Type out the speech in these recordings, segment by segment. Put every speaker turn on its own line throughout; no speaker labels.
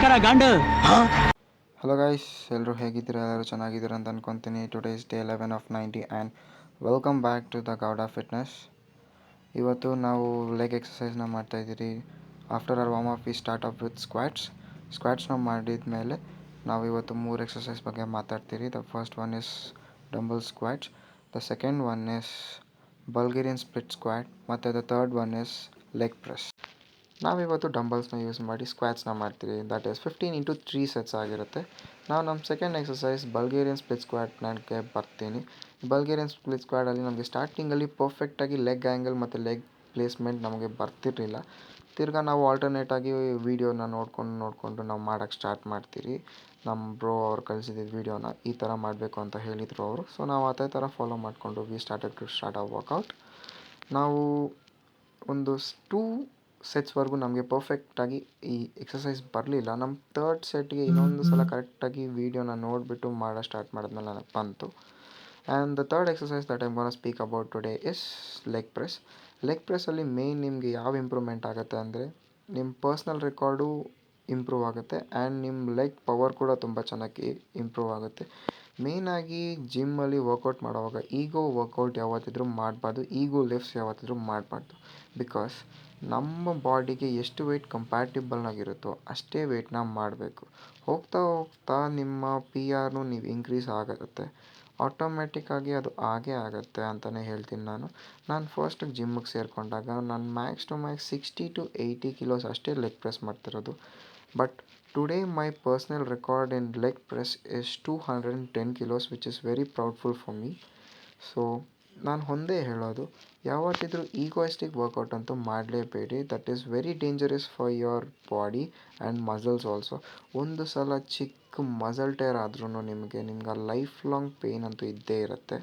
Hello guys, ಎಲ್ಲರೂ ಹೇಗಿದ್ದೀರಾ? ಎಲ್ಲರೂ ಚೆನ್ನಾಗಿದ್ದೀರಾ ಅಂತ ಅಂದ್ಕೊತೀನಿ. Today is day 11 of 90 and welcome back to the Gowda fitness. ಇವತ್ತು ನಾವು ಲೆಗ್ ಎಕ್ಸಸೈಸ್ನ ಮಾಡ್ತಾಯಿದ್ದೀರಿ. After our warm up we start up with ಸ್ಕ್ವಾಟ್ಸ್ನ ಮಾಡಿದ ಮೇಲೆ ನಾವು ಇವತ್ತು 3 ಎಕ್ಸಸೈಸ್ ಬಗ್ಗೆ ಮಾತಾಡ್ತೀರಿ. The first one is dumbbell squats, the second one is Bulgarian split squat ಮತ್ತು the third one is leg press. ನಾವಿವತ್ತು ಡಂಬಲ್ಸ್ನ ಯೂಸ್ ಮಾಡಿ ಸ್ಕ್ವಾಟ್ಸ್ನ ಮಾಡ್ತೀವಿ. ದಟ್ ಈಸ್ 15 into 3 ಸೆಟ್ಸ್ ಆಗಿರುತ್ತೆ. ನಾವು ನಮ್ಮ ಸೆಕೆಂಡ್ ಎಕ್ಸಸೈಸ್ ಬಲ್ಗೇರಿಯನ್ ಸ್ಪ್ಲಿಟ್ ಸ್ಕ್ವಾಟ್ನಕ್ಕೆ ಬರ್ತೀನಿ. ಬಲ್ಗೇರಿಯನ್ ಸ್ಪ್ಲಿಟ್ ಸ್ಕ್ವಾಟಲ್ಲಿ ನಮಗೆ ಸ್ಟಾರ್ಟಿಂಗಲ್ಲಿ ಪರ್ಫೆಕ್ಟಾಗಿ ಲೆಗ್ ಆ್ಯಂಗಲ್ ಮತ್ತು ಲೆಗ್ ಪ್ಲೇಸ್ಮೆಂಟ್ ನಮಗೆ ಬರ್ತಿರಲಿಲ್ಲ. ತಿರ್ಗಾ ನಾವು ಆಲ್ಟರ್ನೇಟಾಗಿ ವೀಡಿಯೋನ ನೋಡಿಕೊಂಡು ನಾವು ಮಾಡೋಕ್ಕೆ ಸ್ಟಾರ್ಟ್ ಮಾಡ್ತೀರಿ. ನಮ್ಮ ಬ್ರೋ ಅವ್ರು ಕಳಿಸಿದ್ದು ವೀಡಿಯೋನ ಈ ಥರ ಮಾಡಬೇಕು ಅಂತ ಹೇಳಿದರು ಅವರು. ಸೊ ನಾವು ಅದೇ ಥರ ಫಾಲೋ ಮಾಡಿಕೊಂಡು we started to start a workout. ನಾವು ಒಂದು 2 ಸೆಟ್ಸ್ವರೆಗೂ ನಮಗೆ ಪರ್ಫೆಕ್ಟಾಗಿ ಈ ಎಕ್ಸಸೈಸ್ ಬರಲಿಲ್ಲ. ನಮ್ಮ ಥರ್ಡ್ ಸೆಟ್ಗೆ ಇನ್ನೊಂದು ಸಲ ಕರೆಕ್ಟಾಗಿ ವೀಡಿಯೋನ ನೋಡಿಬಿಟ್ಟು ಸ್ಟಾರ್ಟ್ ಮಾಡಿದ್ಮೇಲೆ ನನಗೆ ಬಂತು. And the third exercise that I'm gonna speak about today is leg press. Leg ಪ್ರೆಸ್ಸಲ್ಲಿ ಮೇಯ್ನ್ ನಿಮಗೆ ಯಾವ ಇಂಪ್ರೂವ್ಮೆಂಟ್ ಆಗುತ್ತೆ ಅಂದರೆ ನಿಮ್ಮ ಪರ್ಸ್ನಲ್ ರೆಕಾರ್ಡು ಇಂಪ್ರೂವ್ ಆಗುತ್ತೆ ಆ್ಯಂಡ್ ನಿಮ್ಮ ಲೆಗ್ ಪವರ್ ಕೂಡ ತುಂಬ ಚೆನ್ನಾಗಿ ಇಂಪ್ರೂವ್ ಆಗುತ್ತೆ. ಮೇಯ್ನಾಗಿ ಜಿಮ್ಮಲ್ಲಿ ವರ್ಕೌಟ್ ಮಾಡೋವಾಗ ಈಗೋ ವರ್ಕೌಟ್ ಯಾವತ್ತಿದ್ರೂ ಮಾಡಬಾರ್ದು, ಈಗೋ ಲಿಫ್ಟ್ಸ್ ಯಾವತ್ತಿದ್ರೂ ಮಾಡಬಾರ್ದು. ಬಿಕಾಸ್ ನಮ್ಮ ಬಾಡಿಗೆ ಎಷ್ಟು ವೆಯ್ಟ್ ಕಂಪ್ಯಾಟಿಬಲ್ ಆಗಿರುತ್ತೋ ಅಷ್ಟೇ ವೆಯ್ಟ್ನ ಮಾಡಬೇಕು. ಹೋಗ್ತಾ ಹೋಗ್ತಾ ನಿಮ್ಮ ಪಿ ಆರ್ನು ನೀವು ಇನ್ಕ್ರೀಸ್ ಆಗುತ್ತೆ. ಆಟೋಮೆಟಿಕ್ಕಾಗಿ ಅದು ಆಗೇ ಆಗುತ್ತೆ ಅಂತಲೇ ಹೇಳ್ತೀನಿ ನಾನು ಫಸ್ಟಿಗೆ ಜಿಮ್ಮಿಗೆ ಸೇರಿಕೊಂಡಾಗ ನಾನು max to max 60 to 80 kilos ಅಷ್ಟೇ ಲೆಗ್ ಪ್ರೆಸ್ ಮಾಡ್ತಿರೋದು. But today my personal record in leg press is 210 kilos which is very proudful for me. So ನಾನು ಒಂದೇ ಹೇಳೋದು, ಯಾವತ್ತಿದ್ರೂ ಈಗೋಯಿಸ್ಟಿಕ್ ವರ್ಕೌಟ್ ಅಂತೂ ಮಾಡಲೇಬೇಡಿ. That is very dangerous for your body and muscles also. ಒಂದು ಸಲ ಚಿಕ್ಕ ಮಸಲ್ ಟೇರ್ ಆದ್ರೂ ನಿಮಗೆ ಲೈಫ್ ಲಾಂಗ್ ಪೇಯ್ನ್ ಅಂತೂ ಇದ್ದೇ ಇರುತ್ತೆ.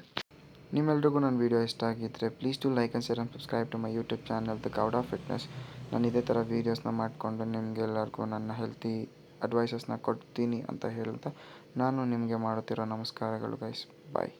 ನಿಮ್ಮೆಲ್ರಿಗೂ ನನ್ನ ವೀಡಿಯೋ ಇಷ್ಟ ಆಗಿದ್ದರೆ please to like and share and subscribe to my YouTube channel the Gowda fitness. ನಾನು ಇದೇ ಥರ ವೀಡಿಯೋಸ್ನ ಮಾಡಿಕೊಂಡು ನಿಮಗೆಲ್ಲರಿಗೂ ನನ್ನ ಹೆಲ್ತಿ ಅಡ್ವೈಸಸ್ನ ಕೊಡ್ತೀನಿ ಅಂತ ಹೇಳ್ತಾ ನಾನು ನಿಮಗೆ ಮಾಡುತ್ತಿರೋ ನಮಸ್ಕಾರಗಳು ಗೈಸ್. ಬಾಯ್.